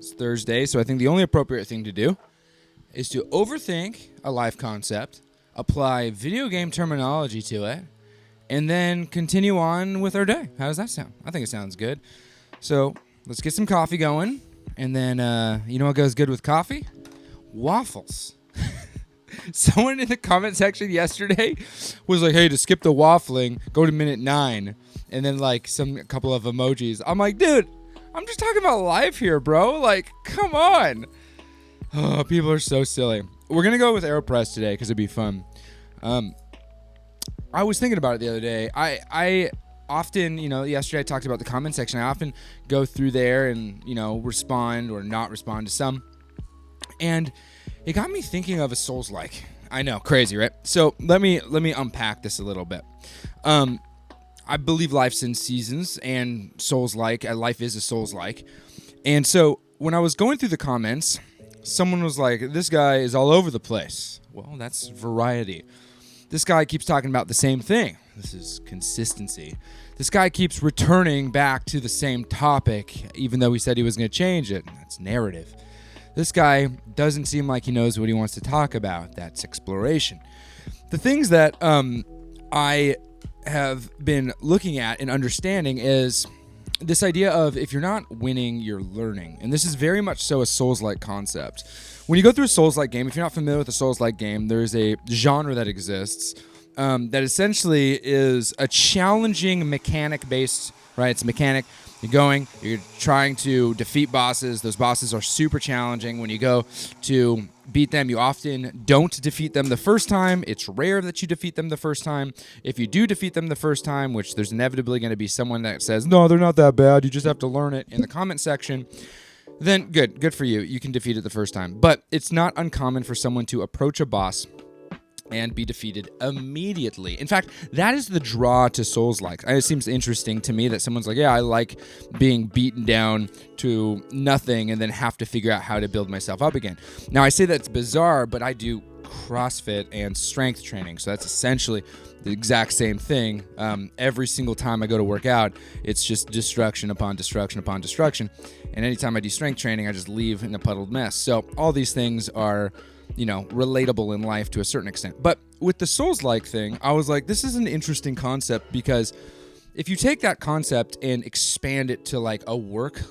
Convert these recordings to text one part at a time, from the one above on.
It's Thursday, so I think the only appropriate thing to do is to overthink a life concept, apply video game terminology to it, and then continue on with our day. How does that sound? I think it sounds good. So let's get some coffee going, and then you know what goes good with coffee? Waffles. Someone in the comment section yesterday was like, hey, to skip the waffling, go to minute 9. And then like a couple of emojis. I'm like, dude, I'm just talking about life here, bro. Like, come on. Oh, people are so silly. We're going to go with AeroPress today because it'd be fun. I was thinking about it the other day. I often, yesterday I talked about the comment section. I often go through there and, respond or not respond to some. And it got me thinking of a Souls-like. I know, crazy, right? So let me unpack this a little bit. I believe life's in seasons, and Souls-like, life is a Souls-like. And so when I was going through the comments, someone was like, this guy is all over the place. Well, that's variety. This guy keeps talking about the same thing. This is consistency. This guy keeps returning back to the same topic, even though he said he was going to change it. That's narrative. This guy doesn't seem like he knows what he wants to talk about. That's exploration. The things that I have been looking at and understanding is this idea of if you're not winning, you're learning. And this is very much so a Souls-like concept. When you go through a Souls-like game, if you're not familiar with a Souls-like game, there's a genre that exists that essentially is a challenging mechanic-based, right? It's a mechanic. You're trying to defeat bosses. Those bosses are super challenging. When you go to beat them, you often don't defeat them the first time. It's rare that you defeat them the first time. If you do defeat them the first time, which there's inevitably going to be someone that says, no, they're not that bad, you just have to learn it in the comment section, then good for you. You can defeat it the first time. But it's not uncommon for someone to approach a boss and be defeated immediately. In fact, that is the draw to Souls-like. It seems interesting to me that someone's like, yeah, I like being beaten down to nothing and then have to figure out how to build myself up again. Now, I say that's bizarre, but I do CrossFit and strength training, so that's essentially the exact same thing. Every single time I go to work out, it's just destruction upon destruction upon destruction. And anytime I do strength training, I just leave in a puddled mess. So all these things are relatable in life to a certain extent. But with the Souls-like thing, I was like, this is an interesting concept because if you take that concept and expand it to like a work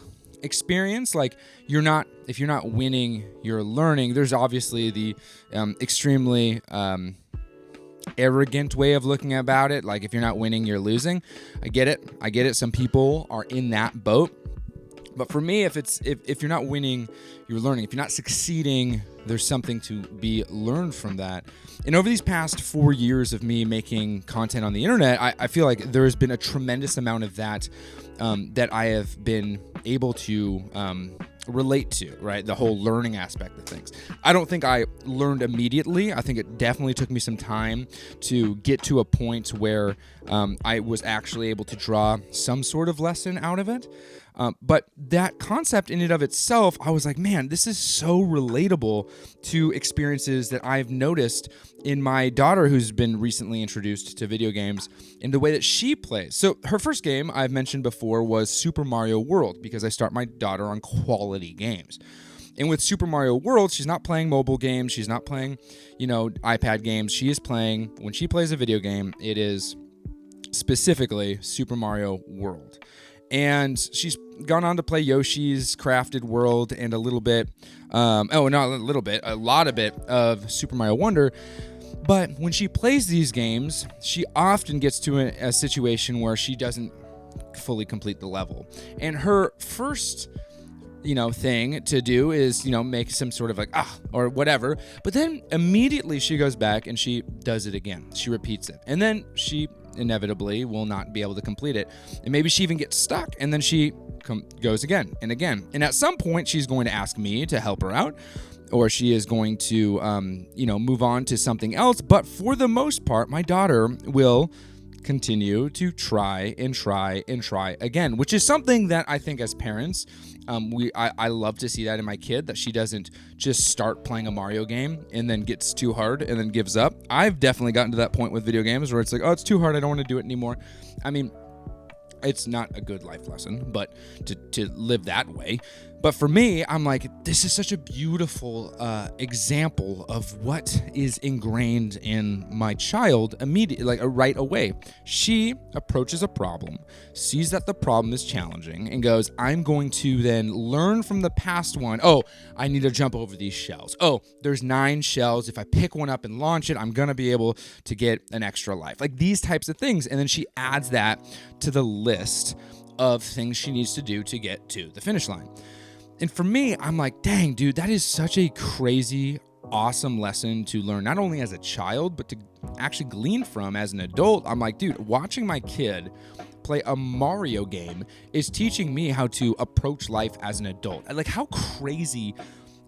experience, like if you're not winning, you're learning. There's obviously the extremely arrogant way of looking about it. Like if you're not winning, you're losing. I get it. Some people are in that boat. But for me, if you're not winning, you're learning. If you're not succeeding, there's something to be learned from that. And over these past 4 years of me making content on the internet, I feel like there has been a tremendous amount of that that I have been able to relate to, right? The whole learning aspect of things. I don't think I learned immediately. I think it definitely took me some time to get to a point where I was actually able to draw some sort of lesson out of it. But that concept in and of itself, I was like, man, this is so relatable to experiences that I've noticed in my daughter who's been recently introduced to video games in the way that she plays. So her first game I've mentioned before was Super Mario World because I start my daughter on quality games. And with Super Mario World, she's not playing mobile games. She's not playing, iPad games. She is playing, when she plays a video game, it is specifically Super Mario World. And she's gone on to play Yoshi's Crafted World and a little bit, a lot of it of Super Mario Wonder. But when she plays these games, she often gets to a situation where she doesn't fully complete the level. And her first thing to do is, make some sort of or whatever. But then immediately she goes back and she does it again. She repeats it. And then she inevitably will not be able to complete it. And maybe she even gets stuck and then she goes again and again. And at some point she's going to ask me to help her out, or she is going to, move on to something else. But for the most part, my daughter will continue to try and try and try again, which is something that I think as parents, I love to see that in my kid, that she doesn't just start playing a Mario game and then gets too hard and then gives up. I've definitely gotten to that point with video games where it's like, oh, it's too hard, I don't want to do it anymore. I mean, it's not a good life lesson, but to live that way. But for me, I'm like, this is such a beautiful example of what is ingrained in my child immediately, like right away. She approaches a problem, sees that the problem is challenging, and goes, I'm going to then learn from the past one. Oh, I need to jump over these shells. Oh, there's 9 shells. If I pick one up and launch it, I'm going to be able to get an extra life. Like these types of things. And then she adds that to the list of things she needs to do to get to the finish line. And for me, I'm like, dang, dude, that is such a crazy, awesome lesson to learn, not only as a child, but to actually glean from as an adult. I'm like, dude, watching my kid play a Mario game is teaching me how to approach life as an adult. Like, how crazy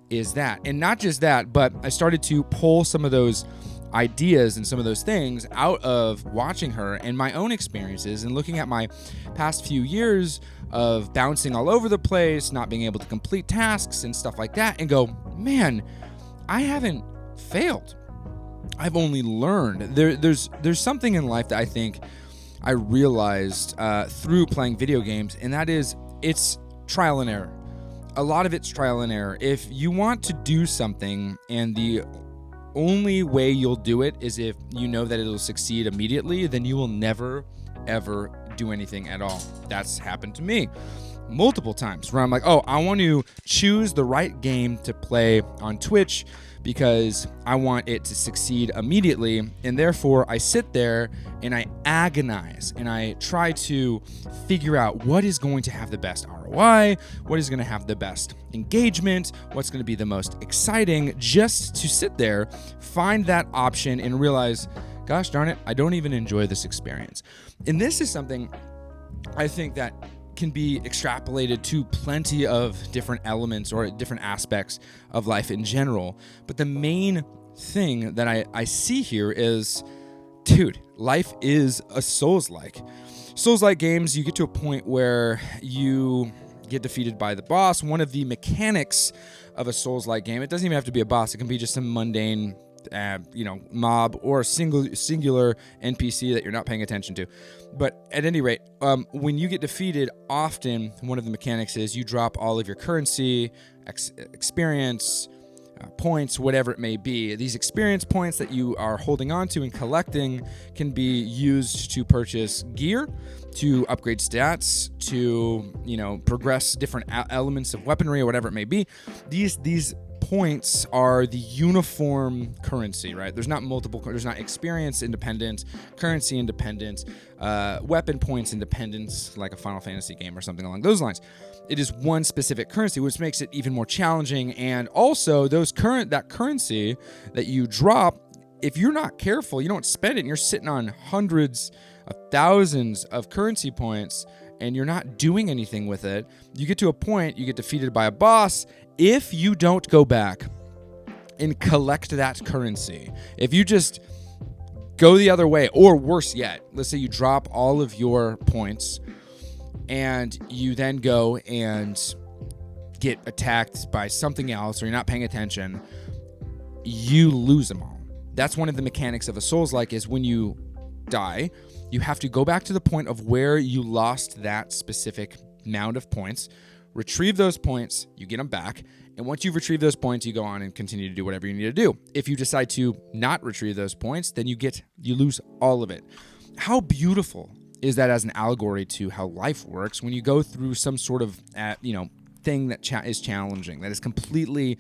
is that? And not just that, but I started to pull some of those ideas and some of those things out of watching her and my own experiences and looking at my past few years of bouncing all over the place, not being able to complete tasks and stuff like that, and go, man, I haven't failed. I've only learned. There's something in life that I think I realized through playing video games, and that is it's trial and error. A lot of it's trial and error. If you want to do something and the only way you'll do it is if you know that it'll succeed immediately, then you will never, ever do anything at all. That's happened to me multiple times where I'm like, oh, I want to choose the right game to play on Twitch because I want it to succeed immediately. And therefore I sit there and I agonize and I try to figure out what is going to have the best ROI, what is going to have the best engagement, what's going to be the most exciting, just to sit there, find that option and realize, gosh darn it, I don't even enjoy this experience. And this is something I think that can be extrapolated to plenty of different elements or different aspects of life in general. But the main thing that I see here is, dude, life is a Souls-like. Souls-like games, you get to a point where you get defeated by the boss. One of the mechanics of a Souls-like game, it doesn't even have to be a boss. It can be just some mundane mob or a singular NPC that you're not paying attention to. But at any rate, when you get defeated, often one of the mechanics is you drop all of your currency, experience, points, whatever it may be. These experience points that you are holding on to and collecting can be used to purchase gear, to upgrade stats, to progress different elements of weaponry or whatever it may be. These points are the uniform currency, right? There's not experience independent, currency independent, weapon points independence, like a Final Fantasy game or something along those lines. It is one specific currency, which makes it even more challenging. And also that currency that you drop, if you're not careful, you don't spend it and you're sitting on hundreds of thousands of currency points and you're not doing anything with it. You get to a point, you get defeated by a boss. If you don't go back and collect that currency, if you just go the other way, or worse yet, let's say you drop all of your points and you then go and get attacked by something else or you're not paying attention, you lose them all. That's one of the mechanics of a Souls-like is when you die, you have to go back to the point of where you lost that specific amount of points, retrieve those points, you get them back, and once you've retrieved those points, you go on and continue to do whatever you need to do. If you decide to not retrieve those points, then you lose all of it. How beautiful is that as an allegory to how life works when you go through some sort of thing that is challenging, that is completely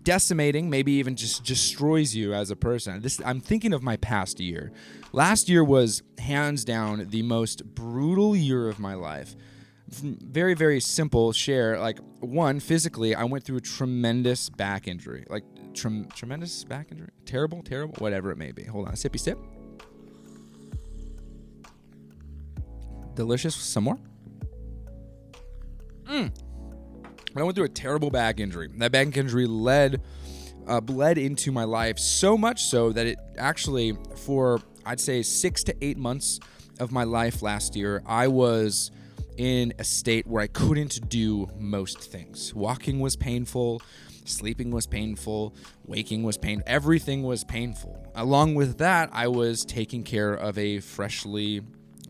decimating, maybe even just destroys you as a person. I'm thinking of my past year. Last year was hands down the most brutal year of my life. Very, very simple share. Like, one, physically, I went through a tremendous back injury. Like, tremendous back injury? Terrible, whatever it may be. Hold on, sippy sip. Delicious. Some more? I went through a terrible back injury. That back injury bled into my life so much so that it actually, for I'd say 6 to 8 months of my life last year, I was in a state where I couldn't do most things. Walking was painful, sleeping was painful, waking was painful, everything was painful. Along with that, I was taking care of a freshly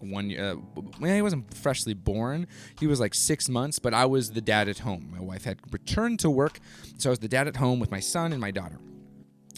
he wasn't freshly born. He was like 6 months, but I was the dad at home. My wife had returned to work, so I was the dad at home with my son and my daughter.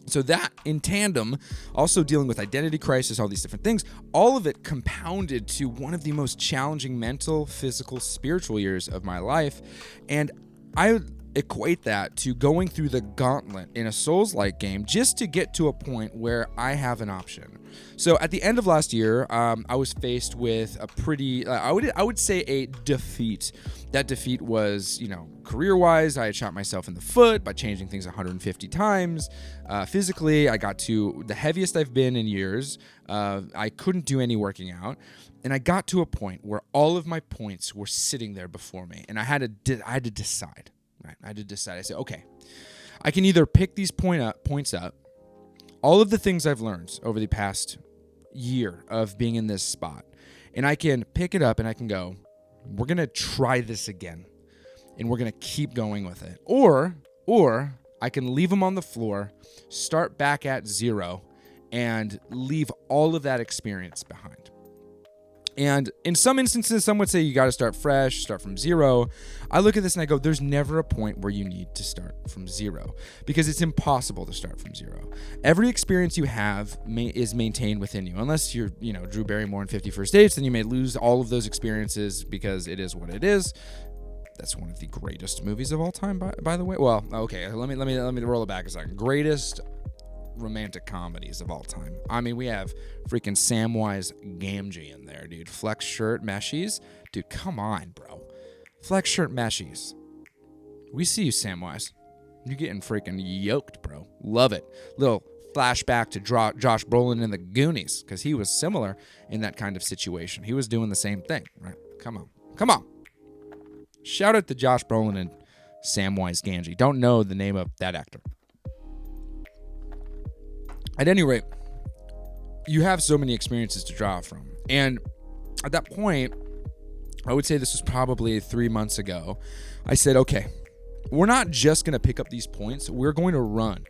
So that, in tandem, also dealing with identity crisis, all these different things, all of it compounded to one of the most challenging mental, physical, spiritual years of my life. And I equate that to going through the gauntlet in a Souls-like game just to get to a point where I have an option. So at the end of last year, I was faced with a pretty, I would say a defeat. That defeat was, career-wise, I had shot myself in the foot by changing things 150 times. Physically, I got to the heaviest I've been in years. I couldn't do any working out. And I got to a point where all of my points were sitting there before me. And I had to decide. Right? I had to decide. I said, okay, I can either pick these points up, all of the things I've learned over the past year of being in this spot, and I can pick it up and I can go, we're going to try this again, and we're going to keep going with it. Or I can leave them on the floor, start back at zero, and leave all of that experience behind. And in some instances, some would say you got to start fresh, start from zero. I look at this and I go, there's never a point where you need to start from zero, because it's impossible to start from zero. Every experience you have is maintained within you. Unless you're, Drew Barrymore in 50 First Dates, then you may lose all of those experiences because it is what it is. That's one of the greatest movies of all time, by the way. Well, okay, let me roll it back a second. Greatest romantic comedies of all time. I mean, we have freaking Samwise Gamgee in there, dude. Flex shirt meshies. Dude, come on, bro. Flex shirt meshies. We see you, Samwise. You're getting freaking yoked, bro. Love it. Little flashback to Josh Brolin in the Goonies, because he was similar in that kind of situation. He was doing the same thing, right? Come on. Shout out to Josh Brolin and Samwise Gamgee. Don't know the name of that actor. At any rate, you have so many experiences to draw from. And at that point, I would say this was probably 3 months ago, I said, okay, we're not just going to pick up these points. We're going to run.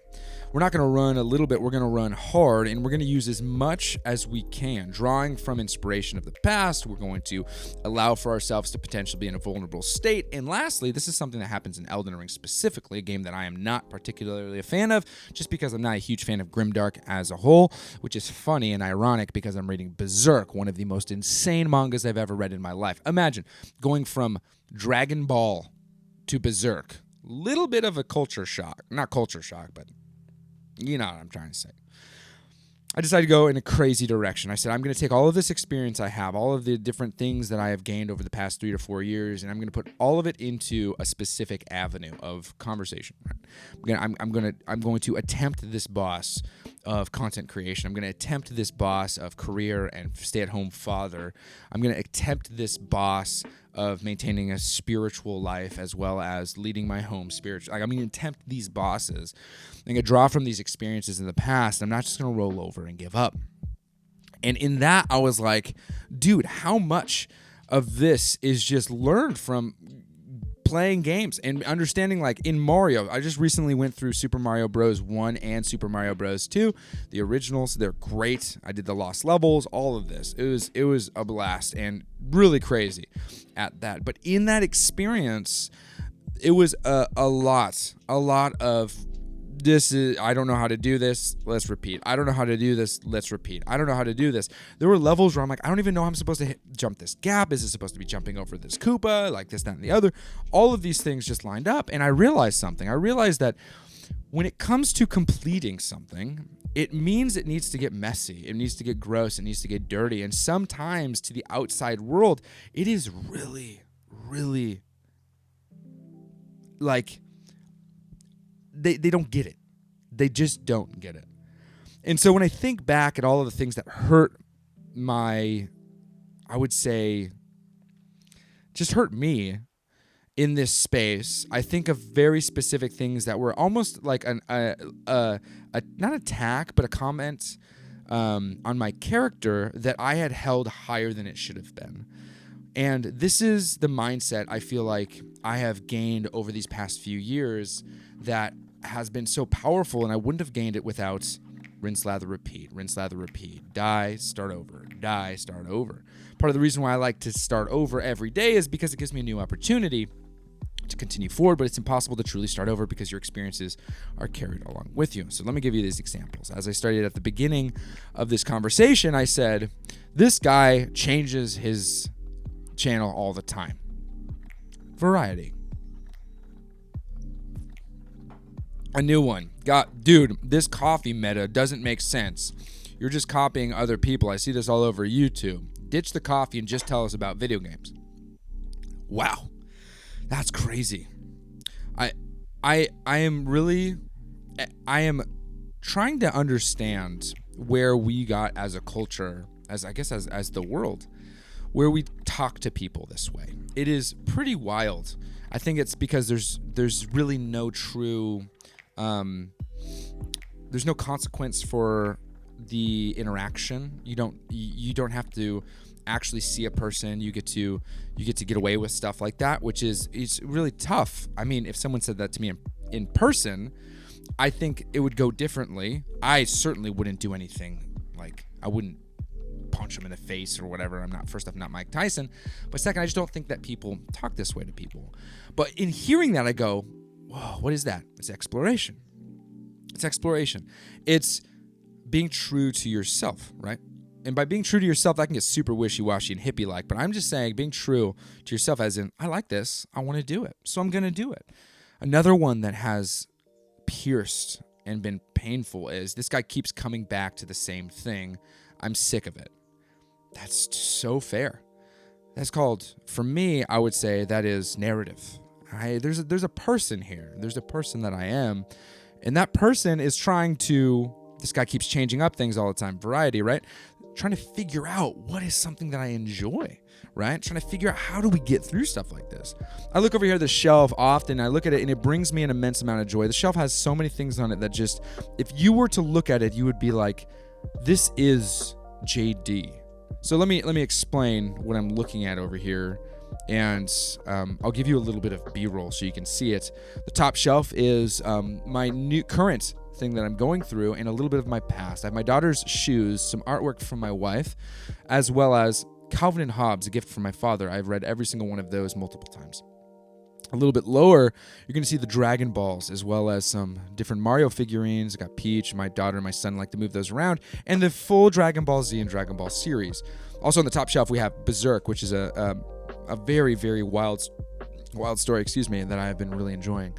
We're not going to run a little bit. We're going to run hard, and we're going to use as much as we can. Drawing from inspiration of the past, we're going to allow for ourselves to potentially be in a vulnerable state. And lastly, this is something that happens in Elden Ring specifically, a game that I am not particularly a fan of, just because I'm not a huge fan of Grimdark as a whole, which is funny and ironic because I'm reading Berserk, one of the most insane mangas I've ever read in my life. Imagine going from Dragon Ball to Berserk. Little bit of a culture shock. Not culture shock, but you know what I'm trying to say. I decided to go in a crazy direction. I said, I'm going to take all of this experience I have, all of the different things that I have gained over the past 3 to 4 years, and I'm going to put all of it into a specific avenue of conversation. I'm going to attempt this boss of content creation. I'm going to attempt this boss of career and stay-at-home father. I'm going to attempt this boss of maintaining a spiritual life as well as leading my home spiritually. I'm going to attempt these bosses. I'm going to draw from these experiences in the past. I'm not just going to roll over and give up. And in that, I was like, dude, how much of this is just learned from playing games and understanding, like in Mario. I just recently went through Super Mario Bros. 1 and Super Mario Bros. 2, the originals. They're great. I did the lost levels, all of this. It was a blast and really crazy at that. But in that experience, it was a lot of I don't know how to do this, let's repeat. I don't know how to do this, let's repeat. I don't know how to do this. There were levels where I'm like, I don't even know how I'm supposed to jump this gap. Is it supposed to be jumping over this Koopa? Like this, that, and the other. All of these things just lined up, and I realized something. I realized that when it comes to completing something, it means it needs to get messy. It needs to get gross. It needs to get dirty. And sometimes to the outside world, it is really, really like they don't get it. They just don't get it. And so when I think back at all of the things that hurt I would say, just hurt me in this space, I think of very specific things that were almost like not attack, but a comment on my character that I had held higher than it should have been. And this is the mindset I feel like I have gained over these past few years that has been so powerful, and I wouldn't have gained it without Rinse, lather, repeat. Rinse, lather, repeat. Die, start over. Die, start over. Part of the reason why I like to start over every day is because it gives me a new opportunity to continue forward, but it's impossible to truly start over because your experiences are carried along with you. So let me give you these examples. As I started at the beginning of this conversation, I said, this guy changes his channel all the time. Variety. A new one. Dude, this coffee meta doesn't make sense. You're just copying other people. I see this all over YouTube. Ditch the coffee and just tell us about video games. Wow. That's crazy. I am trying to understand where we got as a culture, as the world, where we talk to people this way. It is pretty wild. I think it's because there's really no true there's no consequence for the interaction. You don't have to actually see a person. You get to get away with stuff like that, which it's really tough. I mean, if someone said that to me in person, I think it would go differently. I certainly wouldn't do anything, like I wouldn't punch him in the face or whatever. First off, not Mike Tyson, but second, I just don't think that people talk this way to people. But in hearing that, I go, whoa, what is that? It's exploration. It's exploration. It's being true to yourself, right? And by being true to yourself, that can get super wishy-washy and hippie-like, but I'm just saying being true to yourself as in, I like this, I want to do it, so I'm going to do it. Another one that has pierced and been painful is this guy keeps coming back to the same thing. I'm sick of it. That's so fair. That's called, for me, I would say that is narrative. There's a person here. There's a person that I am, and that person is trying to, this guy keeps changing up things all the time. Variety, right? Trying to figure out what is something that I enjoy, right? Trying to figure out how do we get through stuff like this. I look over here at the shelf often, I look at it, and it brings me an immense amount of joy. The shelf has so many things on it that just, if you were to look at it, you would be like, this is JD. So let me explain what I'm looking at over here, and I'll give you a little bit of B-roll so you can see it. The top shelf is my new current thing that I'm going through and a little bit of my past. I have my daughter's shoes, some artwork from my wife, as well as Calvin and Hobbes, a gift from my father. I've read every single one of those multiple times. A little bit lower, you're going to see the Dragon Balls, as well as some different Mario figurines. I got Peach, my daughter and my son like to move those around, and the full Dragon Ball Z and Dragon Ball series. Also on the top shelf, we have Berserk, which is a very, very wild story, that I have been really enjoying.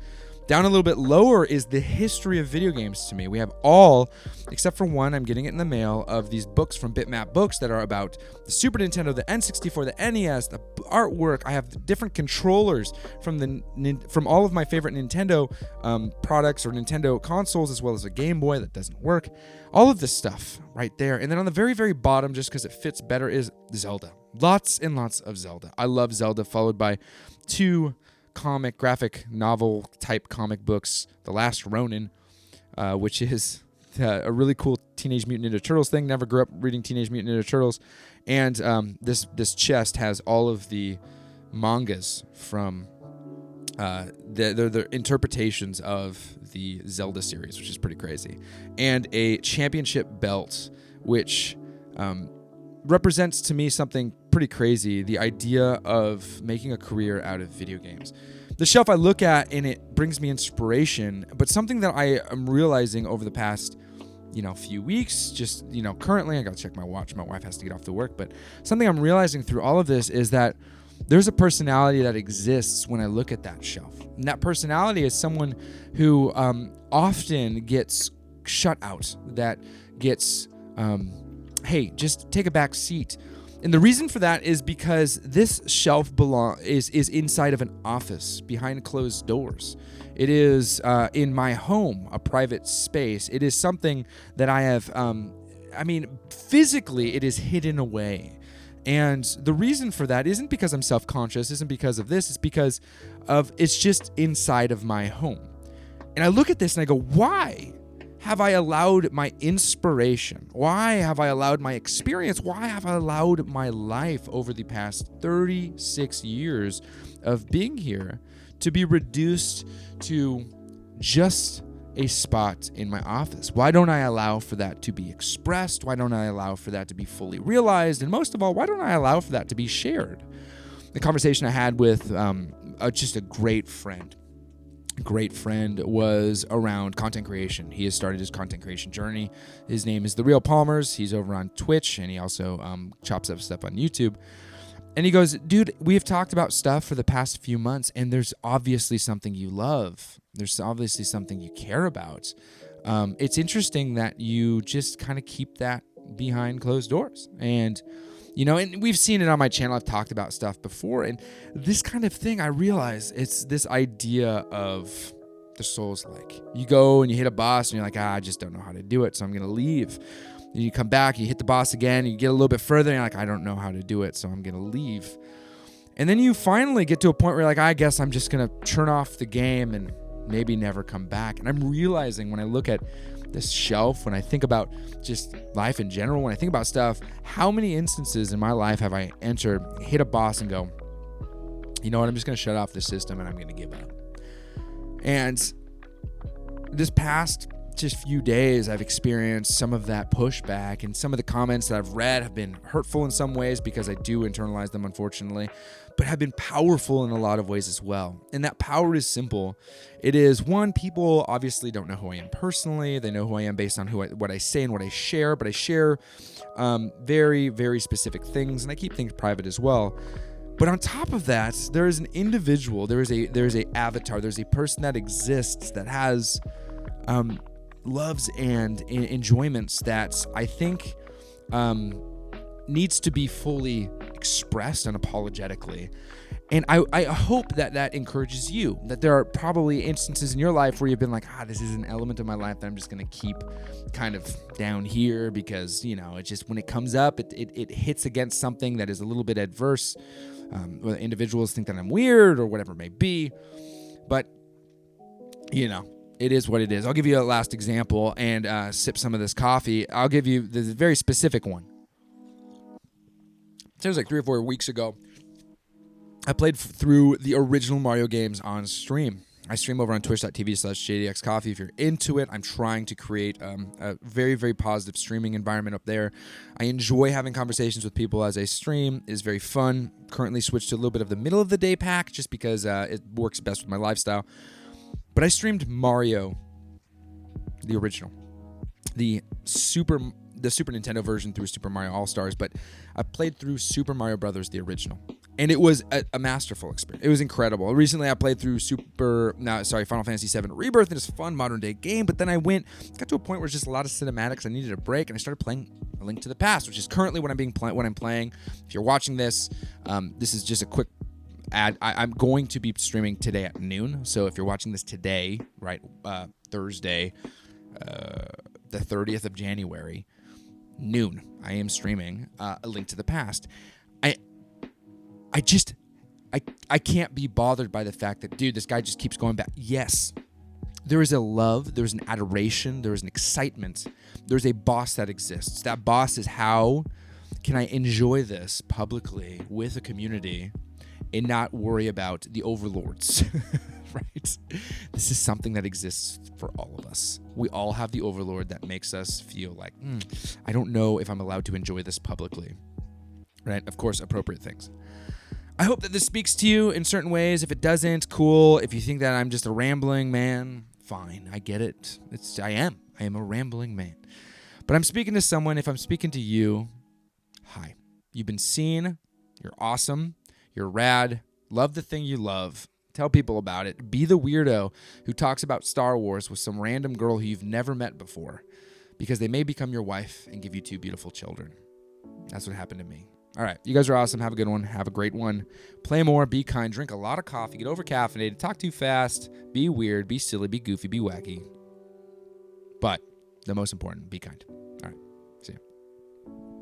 Down a little bit lower is the history of video games to me. We have all, except for one, I'm getting it in the mail, of these books from Bitmap Books that are about the Super Nintendo, the N64, the NES, the artwork. I have different controllers from all of my favorite Nintendo products or Nintendo consoles, as well as a Game Boy that doesn't work. All of this stuff right there. And then on the very, very bottom, just because it fits better, is Zelda. Lots and lots of Zelda. I love Zelda, followed by two graphic novel type comic books, The Last Ronin, which is a really cool Teenage Mutant Ninja Turtles thing. Never grew up reading Teenage Mutant Ninja Turtles. And this chest has all of the mangas from the interpretations of the Zelda series, which is pretty crazy. And a championship belt, which represents to me something pretty crazy, the idea of making a career out of video games. The shelf I look at, and it brings me inspiration, but something that I am realizing over the past few weeks, just currently, I gotta check my watch, my wife has to get off to work, but something I'm realizing through all of this is that there's a personality that exists when I look at that shelf, and that personality is someone who often gets shut out, that gets hey, just take a back seat. And the reason for that is because this shelf is inside of an office behind closed doors. It is in my home, a private space. It is something that I have, physically it is hidden away. And the reason for that isn't because I'm self-conscious, isn't because of this, it's because it's just inside of my home. And I look at this and I go, why have I allowed my inspiration? Why have I allowed my experience? Why have I allowed my life over the past 36 years of being here to be reduced to just a spot in my office? Why don't I allow for that to be expressed? Why don't I allow for that to be fully realized? And most of all, why don't I allow for that to be shared? The conversation I had with just a great friend was around content creation. He has started his content creation journey. His name is The Real Palmers. He's over on Twitch, and he also chops up stuff on YouTube. And he goes, dude, we have talked about stuff for the past few months, and there's obviously something you love. There's obviously something you care about. It's interesting that you just kind of keep that behind closed doors. And, and we've seen it on my channel. I've talked about stuff before. And this kind of thing, I realize it's this idea of the soul's like. You go and you hit a boss, and you're like, I just don't know how to do it, so I'm going to leave. And you come back, you hit the boss again, and you get a little bit further, and you're like, I don't know how to do it, so I'm going to leave. And then you finally get to a point where you're like, I guess I'm just going to turn off the game and maybe never come back. And I'm realizing when I look at this shelf, when I think about just life in general, when I think about stuff, how many instances in my life have I entered, hit a boss, and go, you know what, I'm just going to shut off the system, and I'm going to give up. And this past just few days, I've experienced some of that pushback, and some of the comments that I've read have been hurtful in some ways because I do internalize them, unfortunately, but have been powerful in a lot of ways as well. And that power is simple. It is, one, people obviously don't know who I am personally. They know who I am based on what I say and what I share, but I share very, very specific things, and I keep things private as well. But on top of that, there is an individual, there is a avatar, there's a person that exists that has loves and enjoyments that I think needs to be fully expressed unapologetically. And I hope that encourages you, that there are probably instances in your life where you've been like, this is an element of my life that I'm just going to keep kind of down here because, it just, when it comes up, it hits against something that is a little bit adverse. Whether individuals think that I'm weird or whatever it may be. But, it is what it is. I'll give you a last example and sip some of this coffee. I'll give you the very specific one. It was like 3 or 4 weeks ago. I played through the original Mario games on stream. I stream over on twitch.tv/JDXCoffee. If you're into it, I'm trying to create a very, very positive streaming environment up there. I enjoy having conversations with people as I stream. It's very fun. Currently switched to a little bit of the middle of the day pack just because it works best with my lifestyle. But I streamed Mario, the original, the Super Nintendo version through Super Mario All-Stars, but I played through Super Mario Brothers, the original. And it was a masterful experience. It was incredible. Recently, I played through Final Fantasy VII Rebirth, and it's a fun modern-day game, but then I got to a point where it's just a lot of cinematics. I needed a break, and I started playing A Link to the Past, which is currently what I'm playing. If you're watching this, this is just a quick ad. I'm going to be streaming today at noon, so if you're watching this today, right, Thursday, the 30th of January, noon, I am streaming A Link to the Past. I can't be bothered by the fact that, dude, this guy just keeps going back. Yes, there is a love, there's an adoration, there's an excitement. There's a boss that exists. That boss is, how can I enjoy this publicly with a community and not worry about the overlords, right? This is something that exists for all of us. We all have the overlord that makes us feel like, I don't know if I'm allowed to enjoy this publicly, right? Of course, appropriate things. I hope that this speaks to you in certain ways. If it doesn't, cool. If you think that I'm just a rambling man, fine. I get it. I am a rambling man. But I'm speaking to someone. If I'm speaking to you, hi. You've been seen. You're awesome. You're rad. Love the thing you love. Tell people about it. Be the weirdo who talks about Star Wars with some random girl who you've never met before, because they may become your wife and give you 2 beautiful children. That's what happened to me. All right, you guys are awesome. Have a good one. Have a great one. Play more. Be kind. Drink a lot of coffee. Get over caffeinated. Talk too fast. Be weird. Be silly. Be goofy. Be wacky. But the most important, be kind.